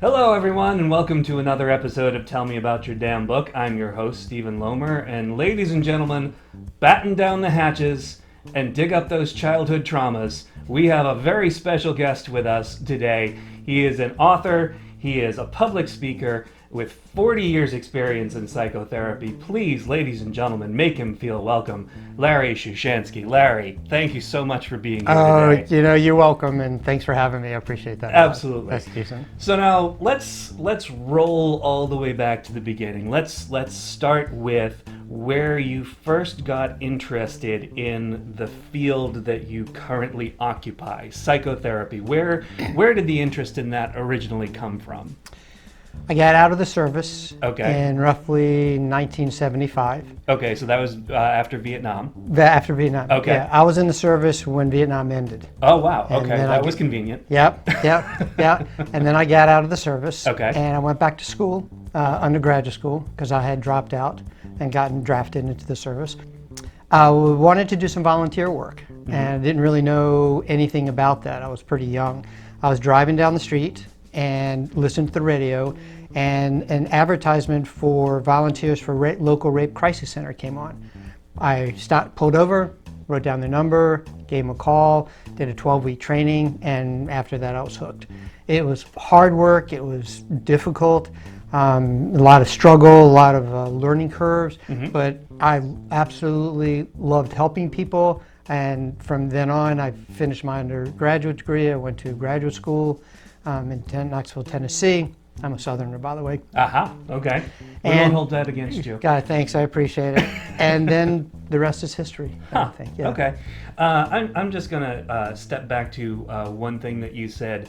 Hello, everyone, and welcome to another episode of Tell Me About Your Damn Book. I'm your host, Stephen Lomer, and ladies and gentlemen, batten down the hatches and dig up those childhood traumas. We have a very special guest with us today. He is an author, he is a public speaker with 40 years experience in psychotherapy. Please, ladies and gentlemen, make him feel welcome. Larry Shushansky. Larry, thank you so much for being here today. You're welcome, and thanks for having me. I appreciate that. Absolutely. That's decent. So now let's roll all the way back to the beginning. Let's start with where you first got interested in the field that you currently occupy, psychotherapy. Where did the interest in that originally come from? I got out of the service Okay. in roughly 1975. Okay, so that was after Vietnam. After Vietnam. Okay. Yeah, I was in the service when Vietnam ended. Oh, wow. And Okay, then that was convenient. Yep. And then I got out of the service. Okay. And I went back to school, undergraduate school, because I had dropped out and gotten drafted into the service. I wanted to do some volunteer work, and I didn't really know anything about that. I was pretty young. I was driving down the street and listened to the radio, and an advertisement for volunteers for local rape crisis center came on. I pulled over, wrote down the number, gave them a call, did a 12-week training, and after that I was hooked. It was hard work, it was difficult, a lot of struggle, a lot of learning curves, but I absolutely loved helping people, and from then on I finished my undergraduate degree. I went to graduate school in Knoxville, Tennessee. I'm a Southerner, by the way. Aha, okay. We won't hold that against you. God, thanks, I appreciate it. And then the rest is history, I think. Yeah. Okay. I'm just going to step back to one thing that you said.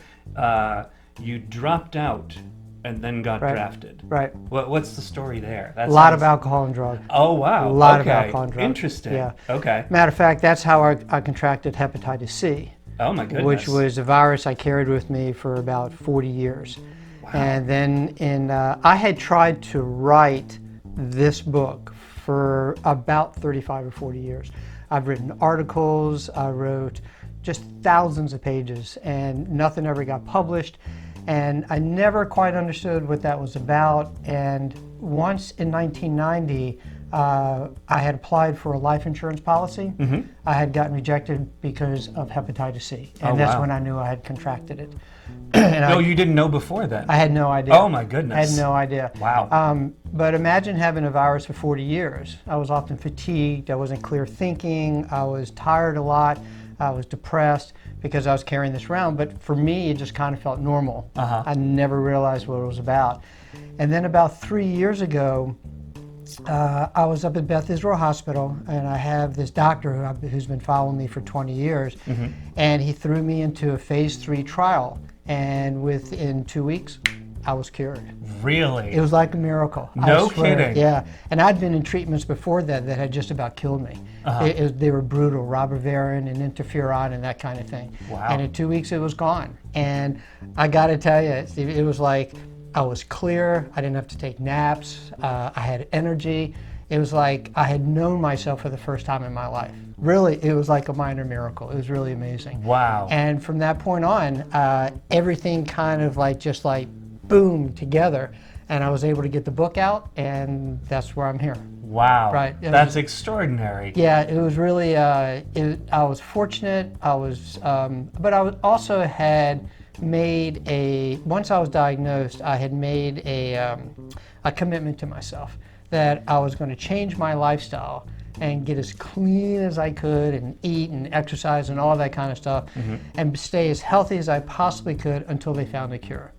You dropped out and then got drafted. Right. What's the story there? A lot of alcohol and drugs. Oh, wow. A lot of alcohol and drugs. Interesting. Yeah. Okay. Matter of fact, that's how I contracted hepatitis C. Oh, my goodness. Which was a virus I carried with me for about 40 years. Wow. And then I had tried to write this book for about 35 or 40 years. I've written articles, I wrote just thousands of pages, and nothing ever got published. And I never quite understood what that was about. And once in 1990, I had applied for a life insurance policy. I had gotten rejected because of hepatitis C, and that's when I knew I had contracted it. And you didn't know before then? I had no idea. Oh my goodness. I had no idea. Wow. But imagine having a virus for 40 years. I was often fatigued, I wasn't clear thinking, I was tired a lot, I was depressed because I was carrying this around, but for me it just kind of felt normal. I never realized what it was about. And then about 3 years ago, I was up at Beth Israel Hospital, and I have this doctor who's been following me for 20 years, and he threw me into a phase 3 trial, and within 2 weeks, I was cured. Really? It was like a miracle. No kidding. Yeah, and I'd been in treatments before that had just about killed me. They were brutal, ribavirin and interferon and that kind of thing. Wow. And in 2 weeks, it was gone. And I got to tell you, it was like I was clear. I didn't have to take naps. I had energy. It was like I had known myself for the first time in my life. Really, it was like a minor miracle. It was really amazing. Wow. And from that point on, everything kind of just boomed together, and I was able to get the book out, and that's where I'm here. Wow. Right. That's extraordinary. Yeah, it was really, I was fortunate. But I also had made once I was diagnosed, I had made a commitment to myself that I was going to change my lifestyle and get as clean as I could and eat and exercise and all that kind of stuff and stay as healthy as I possibly could until they found a cure.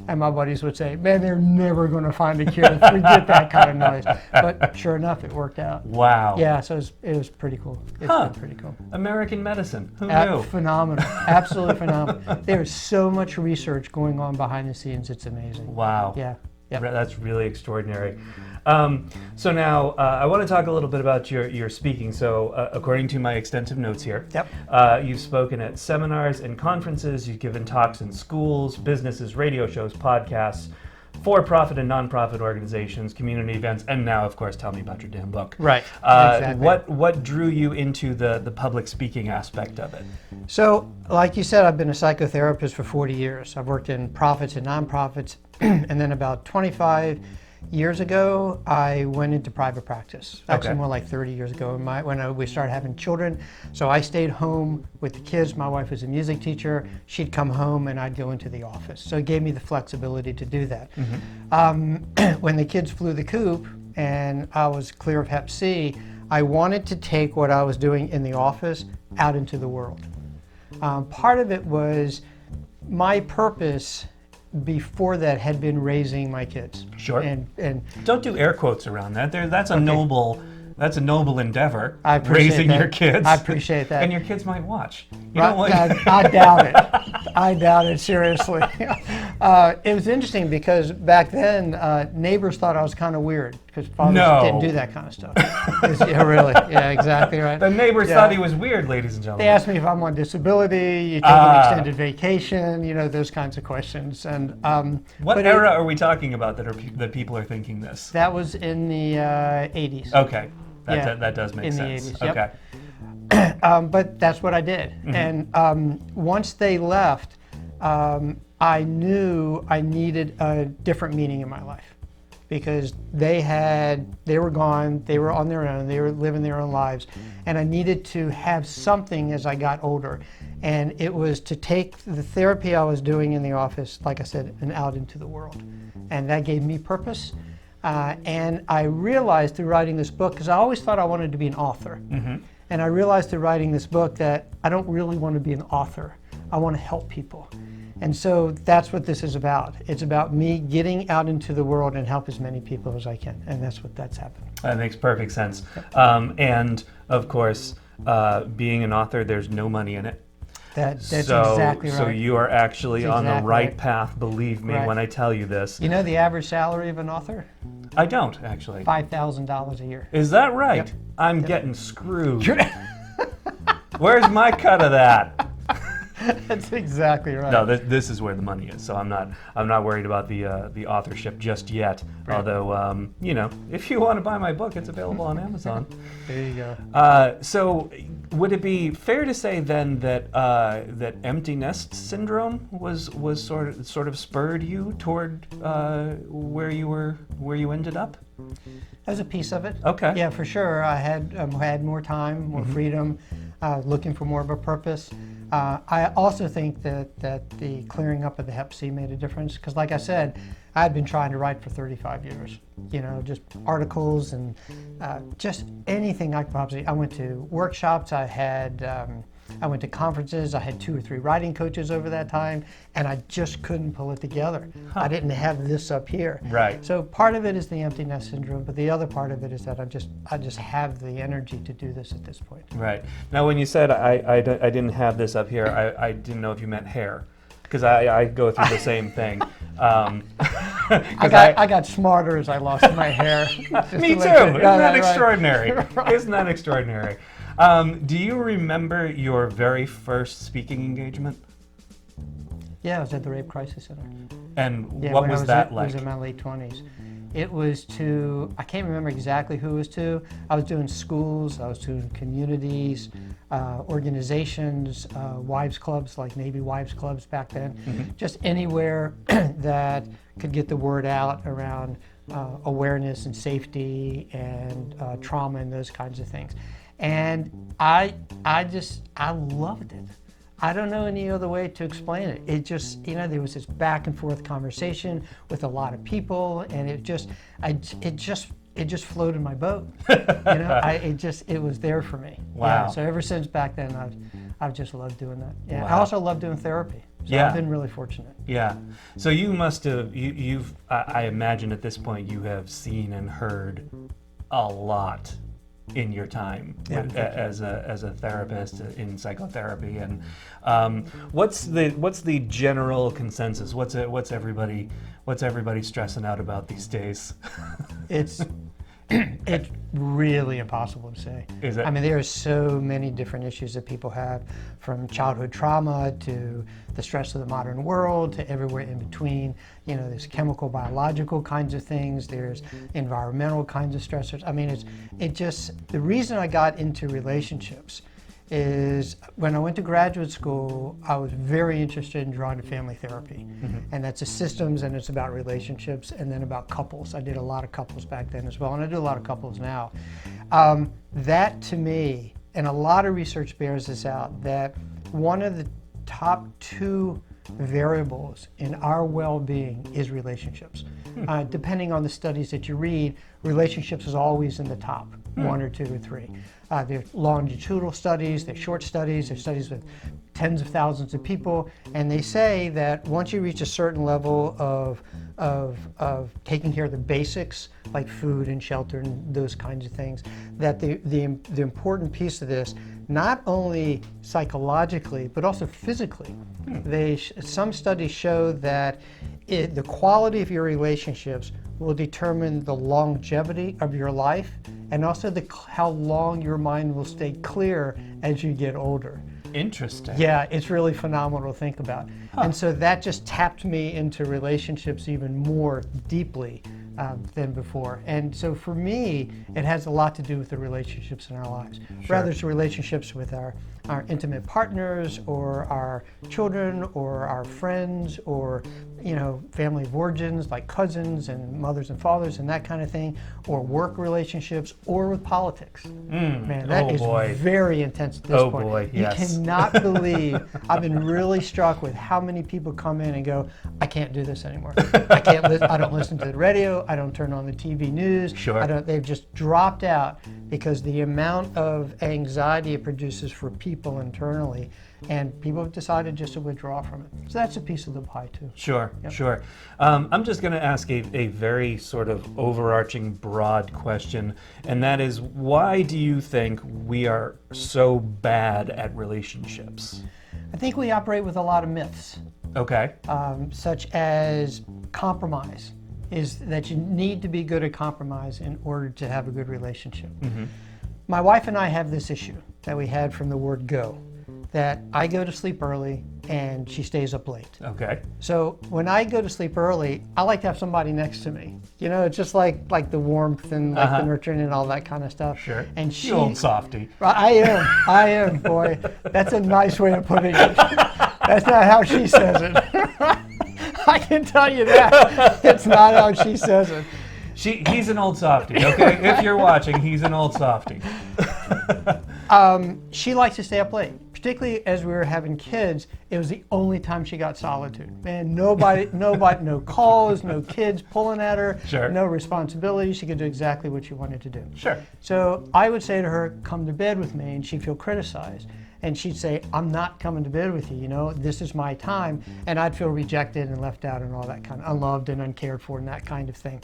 And my buddies would say, man, they're never going to find a cure. Forget that kind of noise. But sure enough, it worked out. Wow. Yeah, so it was pretty cool. It's been pretty cool. American medicine. Who knew? Phenomenal. Absolutely phenomenal. There's so much research going on behind the scenes. It's amazing. Wow. Yeah. Yep. That's really extraordinary. So now I want to talk a little bit about your speaking. So according to my extensive notes here, you've spoken at seminars and conferences, you've given talks in schools, businesses, radio shows, podcasts, for-profit and non-profit organizations, community events, and now, of course, tell me about your damn book. Right. Exactly. What drew you into the public speaking aspect of it? So, like you said, I've been a psychotherapist for 40 years. I've worked in profits and nonprofits, and then about 25 years ago, I went into private practice. Actually, more like 30 years ago when we started having children. So I stayed home with the kids. My wife was a music teacher. She'd come home and I'd go into the office. So it gave me the flexibility to do that. When the kids flew the coop and I was clear of Hep C, I wanted to take what I was doing in the office out into the world. Part of it was my purpose before that had been raising my kids. Sure. And Don't do air quotes around that. That's a noble endeavor. I appreciate raising that. your kids. I appreciate that. And your kids might watch. I doubt it. I doubt it, seriously. It was interesting because back then, neighbors thought I was kind of weird because fathers didn't do that kind of stuff. Yeah, really. Yeah, exactly right. The neighbors thought he was weird, ladies and gentlemen. They asked me if I'm on disability, you take an extended vacation, those kinds of questions. And what era are we talking about that people are thinking this? That was in the 80s. Okay. That does make sense. In the 80s, okay. Yep. But that's what I did. Mm-hmm. And once they left, I knew I needed a different meaning in my life because they were gone, they were on their own, they were living their own lives, and I needed to have something as I got older. And it was to take the therapy I was doing in the office, like I said, and out into the world. And that gave me purpose. And I realized through writing this book, because I always thought I wanted to be an author, and I realized through writing this book that I don't really want to be an author. I want to help people. And so that's what this is about. It's about me getting out into the world and help as many people as I can, and that's happened. That makes perfect sense. And of course, being an author, there's no money in it. That's exactly right. So you are actually on the right right. path, believe me, when I tell you this. You know the average salary of an author? I don't, actually. $5,000 a year. Is that right? Yep. I'm getting screwed. Where's my cut of that? That's exactly right. No, this is where the money is. So I'm not worried about the authorship just yet. Right. Although if you want to buy my book, it's available on Amazon. There you go. So would it be fair to say then that that empty nest syndrome was sort of spurred you toward where you ended up? That was a piece of it. Okay. Yeah, for sure. I had more time, more freedom, looking for more of a purpose. I also think that the clearing up of the Hep C made a difference because, like I said, I had been trying to write for 35 years. Just articles and just anything I could possibly. I went to workshops. I went to conferences. I had 2 or 3 writing coaches over that time, and I just couldn't pull it together. I didn't have this up here. Right. So part of it is the empty nest syndrome, but the other part of it is that I just have the energy to do this at this point. Right. Now, when you said I didn't have this up here, I didn't know if you meant hair, because I go through the same thing. I got smarter as I lost my hair. Me too. Isn't that extraordinary? Isn't that extraordinary? Do you remember your very first speaking engagement? Yeah, I was at the Rape Crisis Center. And what was that like? It was in my late 20s. It was I can't remember exactly who it was to. I was doing schools, I was doing communities, organizations, wives clubs, like Navy wives clubs back then. Just anywhere that could get the word out around awareness and safety and trauma and those kinds of things. And I loved it. I don't know any other way to explain it. It just, there was this back and forth conversation with a lot of people, and it just floated my boat. It was there for me. Wow. Yeah, so ever since back then, I've just loved doing that. Yeah. Wow. I also love doing therapy. So I've been really fortunate. Yeah. So you must have, I imagine at this point you have seen and heard a lot in your time as a therapist in psychotherapy, and what's the general consensus? What's everybody stressing out about these days? It's really impossible to say. Is it? I mean, there are so many different issues that people have, from childhood trauma to the stress of the modern world to everywhere in between. You know, there's chemical, biological kinds of things. There's environmental kinds of stressors. I mean, the reason I got into relationships is when I went to graduate school, I was very interested in drawn to family therapy. And that's a systems, and it's about relationships, and then about couples. I did a lot of couples back then as well, and I do a lot of couples now. That to me, and a lot of research bears this out, that one of the top 2 variables in our well-being is relationships. Depending on the studies that you read, relationships is always in the top, 1 or 2 or 3. There's longitudinal studies, there's short studies, there's studies with tens of thousands of people, and they say that once you reach a certain level of taking care of the basics, like food and shelter and those kinds of things, that the important piece of this, not only psychologically, but also physically, some studies show that the quality of your relationships will determine the longevity of your life, and also how long your mind will stay clear as you get older. Interesting. Yeah, it's really phenomenal to think about. And so that just tapped me into relationships even more deeply than before. And so for me, it has a lot to do with the relationships in our lives. Sure. Whether it's relationships with our intimate partners, or our children, or our friends, or family of origins like cousins and mothers and fathers and that kind of thing, or work relationships, or with politics. Man, that is very intense at this point. Oh boy, yes. You cannot believe, I've been really struck with how many people come in and go, I can't do this anymore. I don't listen to the radio, I don't turn on the TV news. Sure. They've just dropped out because the amount of anxiety it produces for people internally, and people have decided just to withdraw from it. So that's a piece of the pie too. Sure, sure. I'm just going to ask a very sort of overarching broad question, and that is, why do you think we are so bad at relationships? I think we operate with a lot of myths. Okay. Such as compromise, is that you need to be good at compromise in order to have a good relationship. My wife and I have this issue that we had from the word go, that I go to sleep early and she stays up late. Okay. So when I go to sleep early, I like to have somebody next to me. It's just like the warmth and like the nurturing and all that kind of stuff. Sure. And she, you old softy. I am, boy. That's a nice way of putting it. That's not how she says it. I can tell you that. It's not how she says it. He's an old softy, okay? If you're watching, he's an old softy. She likes to stay up late. Particularly as we were having kids, it was the only time she got solitude. Man, nobody, no calls, no kids pulling at her, Sure. No responsibility. She could do exactly what she wanted to do. Sure. So I would say to her, come to bed with me, and she'd feel criticized. And she'd say, I'm not coming to bed with you, this is my time. And I'd feel rejected and left out and all that kind of unloved and uncared for and that kind of thing.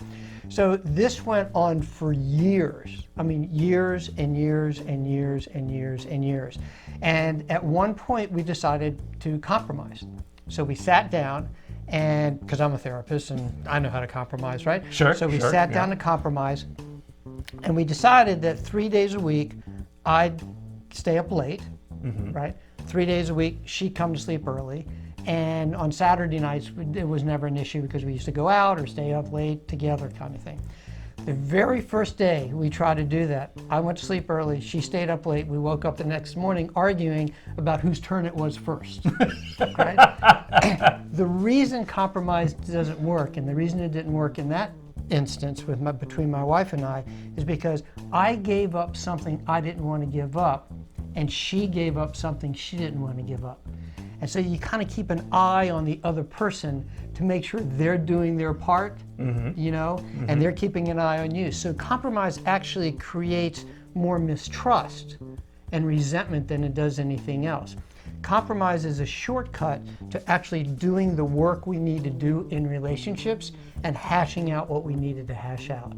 So this went on for years. I mean, years and years and years and years and years. And at one point we decided to compromise. So we sat down, and because I'm a therapist and I know how to compromise, right? Sure. So we sat down to compromise, and we decided that 3 days a week I'd stay up late. Right? 3 days a week, she'd come to sleep early. And on Saturday nights, it was never an issue because we used to go out or stay up late together kind of thing. The very first day we tried to do that, I went to sleep early, she stayed up late, we woke up the next morning arguing about whose turn it was first. Right? The reason compromise doesn't work, and the reason it didn't work in that instance between my wife and I, is because I gave up something I didn't want to give up, and she gave up something she didn't want to give up. And so you kind of keep an eye on the other person to make sure they're doing their part, and they're keeping an eye on you. So compromise actually creates more mistrust and resentment than it does anything else. Compromise is a shortcut to actually doing the work we need to do in relationships and hashing out what we needed to hash out.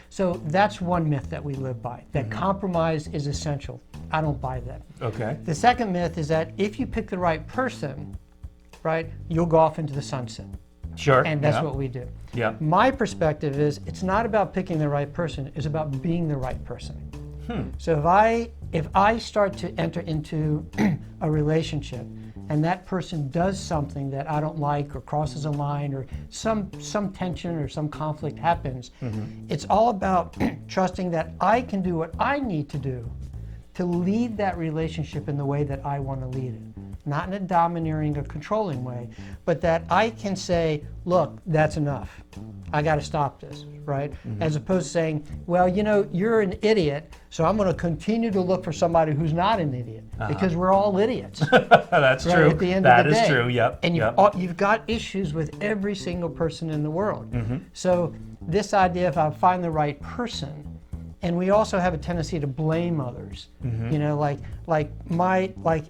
So that's one myth that we live by, that compromise is essential. I don't buy that. Okay. The second myth is that if you pick the right person, right, you'll go off into the sunset. Sure. And that's what we do. Yeah. My perspective is it's not about picking the right person, it's about being the right person. So if I start to enter into a relationship and that person does something that I don't like or crosses a line or some tension or some conflict happens, it's all about trusting that I can do what I need to do to lead that relationship in the way that I want to lead it. Not in a domineering or controlling way, but that I can say, look, that's enough. I got to stop this, right? As opposed to saying, well, you know, you're an idiot, so I'm going to continue to look for somebody who's not an idiot, because we're all idiots. That's right, true. at the end That of the is day. true. Yep. And yep. you've got issues with every single person in the world. So this idea of I find the right person, and we also have a tendency to blame others. You know, like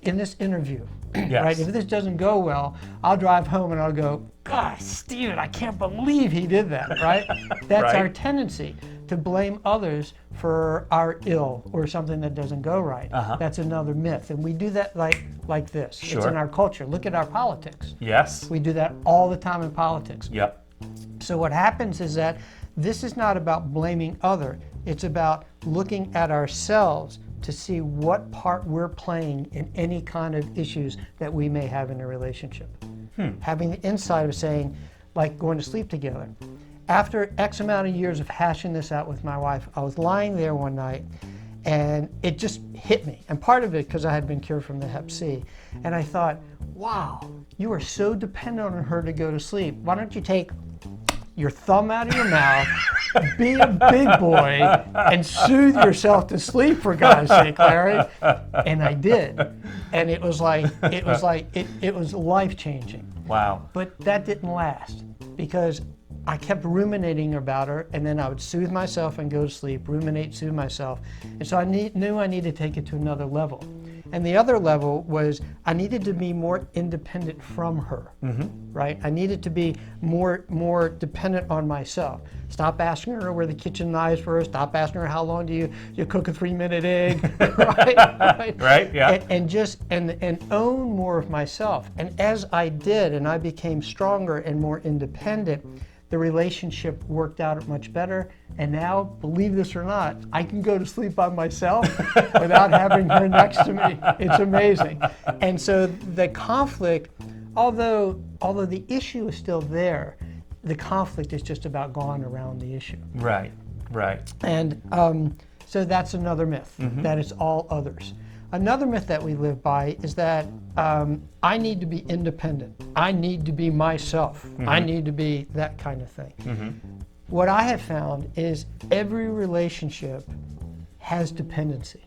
in this interview, right? If this doesn't go well, I'll drive home and I'll go, God, Steven, I can't believe he did that, right? That's Right. our tendency, to blame others for our ill or something that doesn't go right. That's another myth. And we do that like this. It's Sure. in our culture. Look at our politics. Yes. We do that all the time in politics. Yep. So what happens is that this is not about blaming other. It's about looking at ourselves to see what part we're playing in any kind of issues that we may have in a relationship. Having the insight of saying, like going to sleep together. After X amount of years of hashing this out with my wife, I was lying there one night and it just hit me. And part of it because I had been cured from the Hep C. And I thought, wow, you are so dependent on her to go to sleep. Why don't you take your thumb out of your mouth, be a big boy, and soothe yourself to sleep, for God's sake, Larry. And I did. And it was life-changing. Wow. But that didn't last because I kept ruminating about her, and then I would soothe myself and go to sleep, ruminate, soothe myself. And so I knew I needed to take it to another level. And the other level was I needed to be more independent from her, right? I needed to be more dependent on myself. Stop asking her where the kitchen knives were. Stop asking her how long do you cook a 3-minute egg, right? Right. Yeah. And own more of myself. And as I did, and I became stronger and more independent, the relationship worked out much better. And now, believe this or not, I can go to sleep by myself without having her next to me. It's amazing. And so the conflict, although the issue is still there, the conflict is just about going around the issue. Right. Right. And so that's another myth, that it's all others. Another myth that we live by is that I need to be independent. I need to be myself. I need to be that kind of thing. What I have found is every relationship has dependency.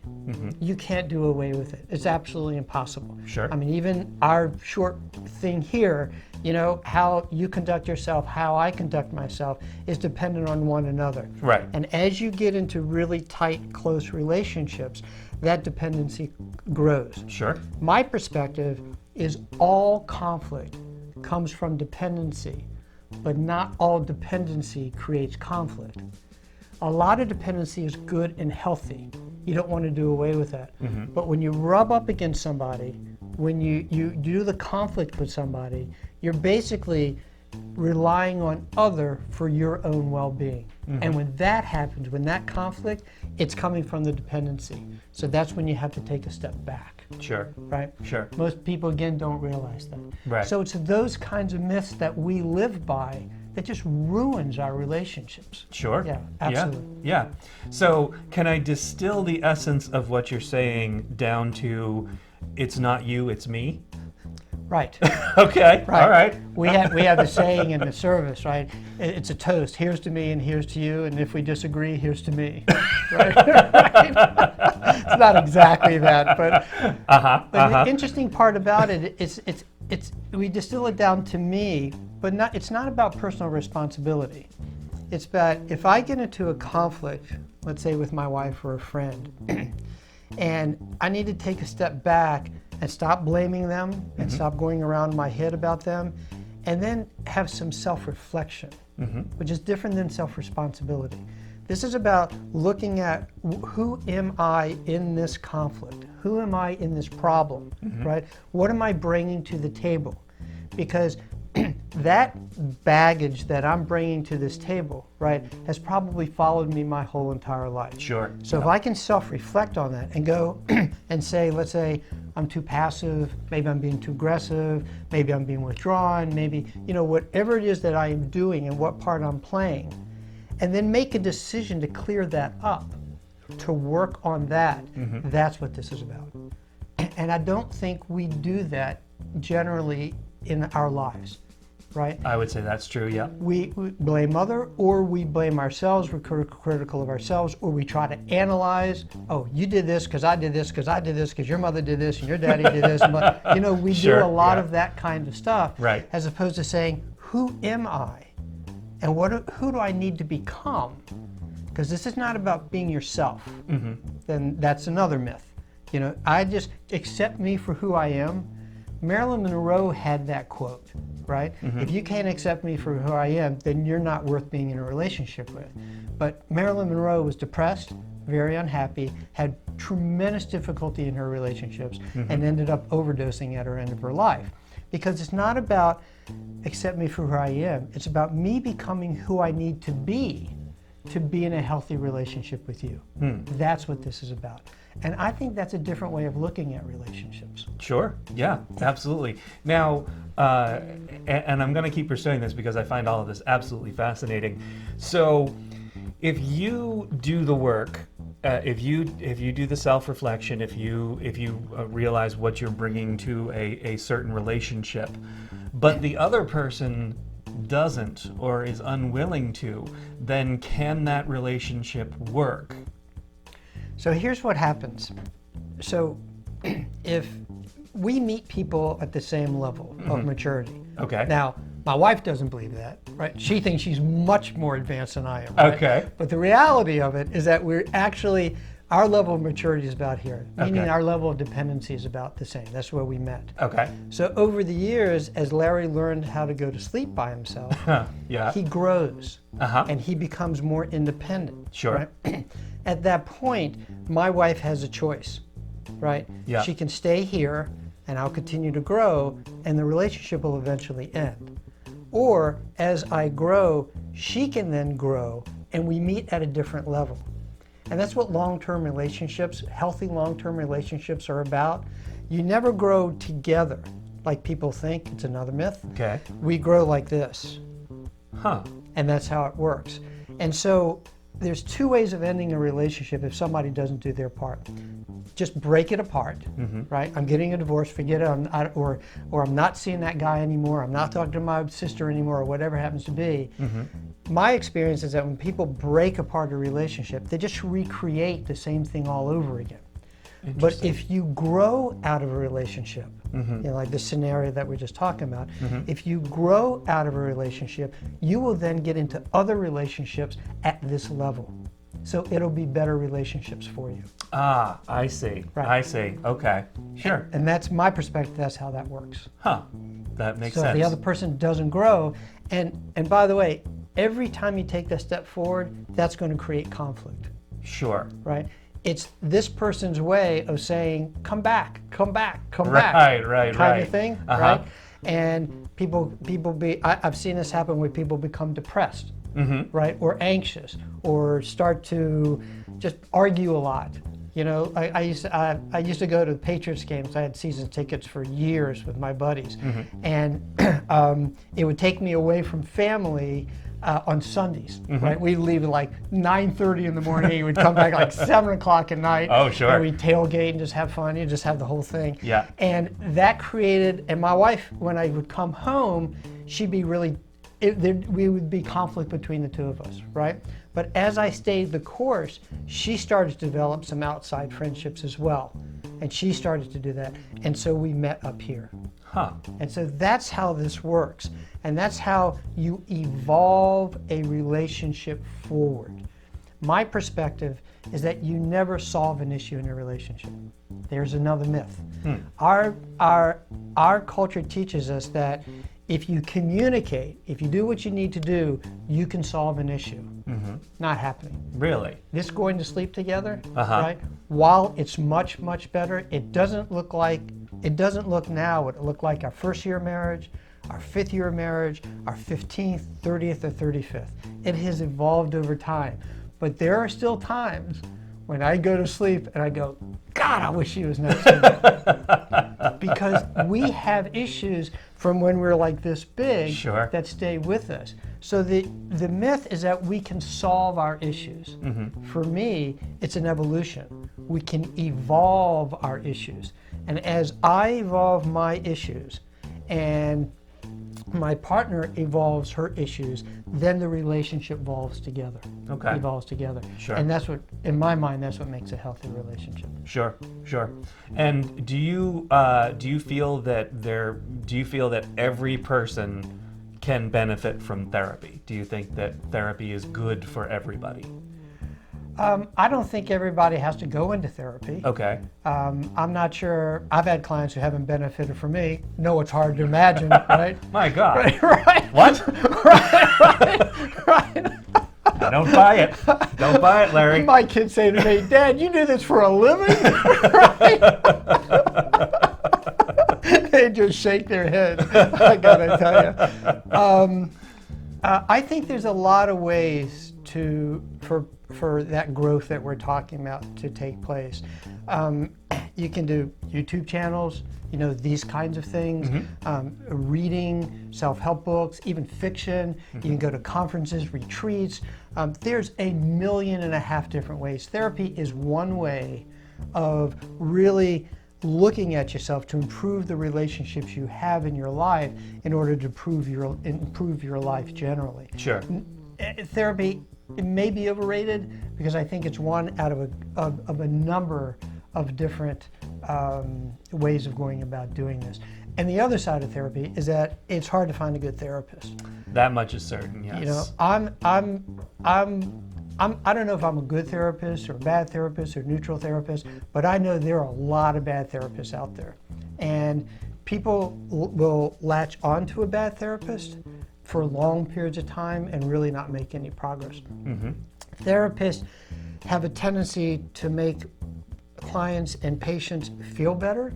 You can't do away with it. It's absolutely impossible. Sure. I mean, even our short thing here, you know, how you conduct yourself, how I conduct myself is dependent on one another. Right. And as you get into really tight, close relationships, that dependency grows. Sure. My perspective is all conflict comes from dependency, but not all dependency creates conflict. A lot of dependency is good and healthy. You don't want to do away with that. But when you rub up against somebody, when you do the conflict with somebody, you're basically relying on other for your own well-being. And when that happens, when that conflict, it's coming from the dependency. So that's when you have to take a step back. Sure. Right? Sure. Most people, again, don't realize that. Right. So it's those kinds of myths that we live by that just ruins our relationships. Sure. Yeah, absolutely. Yeah. So can I distill the essence of what you're saying down to it's not you, it's me? Right. Okay. Right. All right. We have the saying in the service, right? It's a toast. Here's to me and here's to you, and if we disagree, here's to me. Right? Right? It's not exactly that, but the interesting part about it is it's we distill it down to me, but it's not about personal responsibility. It's about if I get into a conflict, let's say with my wife or a friend, and I need to take a step back and stop blaming them and stop going around my head about them, and then have some self-reflection, which is different than self-responsibility. This is about looking at who am I in this conflict? Who am I in this problem, right? What am I bringing to the table? Because that baggage that I'm bringing to this table, right, has probably followed me my whole entire life. Sure. So if I can self-reflect on that and go and say, let's say I'm too passive, maybe I'm being too aggressive, maybe I'm being withdrawn, maybe, whatever it is that I am doing and what part I'm playing, and then make a decision to clear that up, to work on that, that's what this is about. And I don't think we do that generally in our lives, right? I would say that's true, yeah. We blame other, or we blame ourselves, we're critical of ourselves, or we try to analyze, oh, you did this because I did this, because I did this, because your mother did this, and your daddy did this. We Sure, do a lot of that kind of stuff, right, as opposed to saying, who am I? And who do I need to become? Because this is not about being yourself. Then that's another myth. I just accept me for who I am. Marilyn Monroe had that quote, right? If you can't accept me for who I am, then you're not worth being in a relationship with. But Marilyn Monroe was depressed, very unhappy, had tremendous difficulty in her relationships, and ended up overdosing at her end of her life. Because it's not about accept me for who I am, it's about me becoming who I need to be in a healthy relationship with you. That's what this is about. And I think that's a different way of looking at relationships. Sure, yeah, absolutely. Now, and I'm going to keep pursuing this because I find all of this absolutely fascinating. So, if you do the work, if you do the self-reflection, if you realize what you're bringing to a certain relationship, but the other person doesn't or is unwilling to, then can that relationship work? So here's what happens. So if we meet people at the same level of maturity. Okay. Now, my wife doesn't believe that, right? She thinks she's much more advanced than I am. Right? Okay. But the reality of it is that our level of maturity is about here, meaning Okay. our level of dependency is about the same. That's where we met. Okay. So over the years, as Larry learned how to go to sleep by himself, Yeah. he grows and he becomes more independent. Sure. Right? At that point, my wife has a choice, right? Yeah. She can stay here and I'll continue to grow and the relationship will eventually end. Or as I grow, she can then grow and we meet at a different level. And that's what long-term relationships, healthy long-term relationships are about. You never grow together like people think. It's another myth. Okay. We grow like this. Huh. And that's how it works. And so there's two ways of ending a relationship if somebody doesn't do their part. Just break it apart, right? I'm getting a divorce, forget it, or I'm not seeing that guy anymore, I'm not talking to my sister anymore, or whatever it happens to be. My experience is that when people break apart a relationship, they just recreate the same thing all over again. But if you grow out of a relationship, like the scenario that we're just talking about, if you grow out of a relationship, you will then get into other relationships at this level. So it'll be better relationships for you. Ah, I see. Right. I see. Okay. Sure. And that's my perspective, that's how that works. Huh. That makes So sense. if the other person doesn't grow, and by the way, every time you take that step forward, that's going to create conflict, Sure. right? It's this person's way of saying, come back, come back, come Right, back. right, kind right. of thing, Uh-huh. right? And I've seen this happen where people become depressed, right? Or anxious, or start to just argue a lot. I used to go to Patriots games. I had season tickets for years with my buddies. And it would take me away from family on Sundays, right? We'd leave at like 9:30 in the morning. We'd come back like 7 o'clock at night. Oh, sure. And we'd tailgate and just have fun. You just have the whole thing. Yeah. And that created, and my wife, when I would come home, she'd be really, we would be conflict between the two of us, right? But as I stayed the course, she started to develop some outside friendships as well. And she started to do that. And so we met up here. Huh. And so that's how this works. And that's how you evolve a relationship forward. My perspective is that you never solve an issue in a relationship. There's another myth. Our culture teaches us that if you communicate, if you do what you need to do, you can solve an issue. Not happening. Really? This going to sleep together, right? While it's much, much better, it doesn't look now what it looked like our first year of marriage, our 5th year of marriage, our 15th, 30th, or 35th. It has evolved over time. But there are still times when I go to sleep and I go, God, I wish he was next to me. Because we have issues from when we're like this big that stay with us. So the myth is that we can solve our issues. For me, it's an evolution. We can evolve our issues. And as I evolve my issues and my partner evolves her issues, then the relationship evolves together. Evolves together. And that's what, in my mind, that's what makes a healthy relationship. Sure. And do you feel that every person can benefit from therapy? Do you think that therapy is good for everybody? I don't think everybody has to go into therapy. Okay. I'm not sure. I've had clients who haven't benefited from me. No, it's hard to imagine, right? My God. Right. What? Right. I don't buy it. Don't buy it, Larry. My kids say to me, Dad, you do this for a living? Right? They just shake their head. I gotta tell you. I think there's a lot of ways for that growth that we're talking about to take place. You can do YouTube channels, these kinds of things, reading self-help books, even fiction. You can go to conferences, retreats. There's 1.5 million different ways. Therapy is one way of really looking at yourself to improve the relationships you have in your life in order to improve your life generally. Sure. Therapy, it may be overrated because I think it's one out of a number of different ways of going about doing this. And the other side of therapy is that it's hard to find a good therapist. That much is certain, yes. I don't know if I'm a good therapist or a bad therapist or neutral therapist, but I know there are a lot of bad therapists out there. And people will latch onto a bad therapist for long periods of time and really not make any progress. Therapists have a tendency to make clients and patients feel better,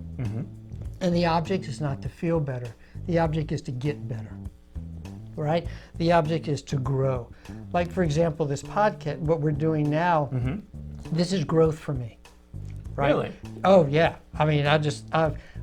and the object is not to feel better. The object is to get better, right? The object is to grow. Like, for example, this podcast, what we're doing now, this is growth for me, right? Really? Oh, yeah. I mean,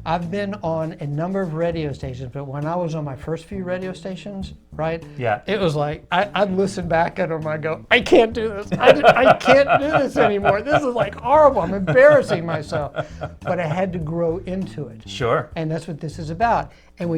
I've been on a number of radio stations, but when I was on my first few radio stations, right? Yeah. It was like, I'd listen back at them, I go, I can't do this. I can't do this anymore. This is like horrible. I'm embarrassing myself. But I had to grow into it. Sure. And that's what this is about. And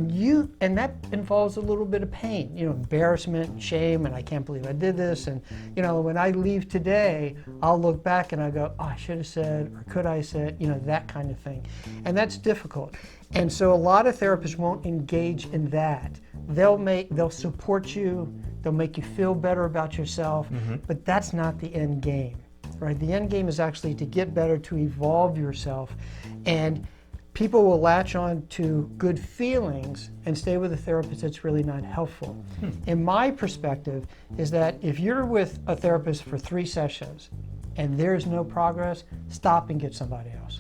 that involves a little bit of pain, embarrassment, shame, and I can't believe I did this. And, when I leave today, I'll look back and I go, oh, I should have said, or could I have said, that kind of thing. And that's difficult. And so a lot of therapists won't engage in that. They'll support you, they'll make you feel better about yourself, but that's not the end game, right? The end game is actually to get better, to evolve yourself. And people will latch on to good feelings and stay with a therapist that's really not helpful. In my perspective is that if you're with a therapist for 3 sessions and there's no progress, stop and get somebody else.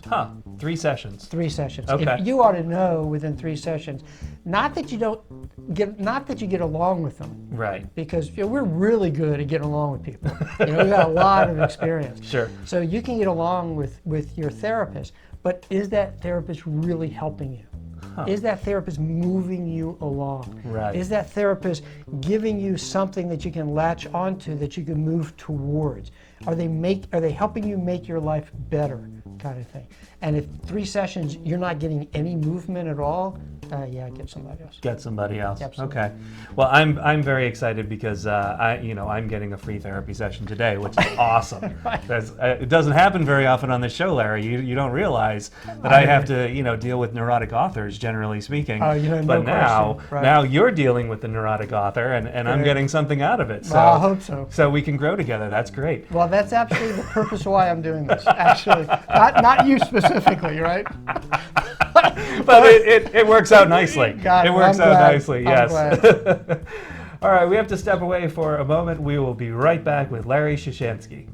3 sessions. 3 sessions. Okay. If you ought to know within 3 sessions, not that you get along with them. Right. Because we're really good at getting along with people. We've got a lot of experience. Sure. So you can get along with your therapist, but is that therapist really helping you? Is that therapist moving you along? Right. Is that therapist giving you something that you can latch onto, that you can move towards? Are they helping you make your life better, kind of thing? And if 3 sessions you're not getting any movement at all, get somebody else. Get somebody else. Absolutely. Okay. Well, I'm very excited because I'm getting a free therapy session today, which is awesome. Right. It doesn't happen very often on this show, Larry. You don't realize that I have to deal with neurotic authors, generally speaking. But now you're dealing with the neurotic author, and I'm getting something out of it. So I hope so. So we can grow together. That's great. Well, that's absolutely the purpose of why I'm doing this. Actually, not you specifically, right? But it works out nicely. It works out nicely, yes. I'm glad. All right, we have to step away for a moment. We will be right back with Larry Shushansky.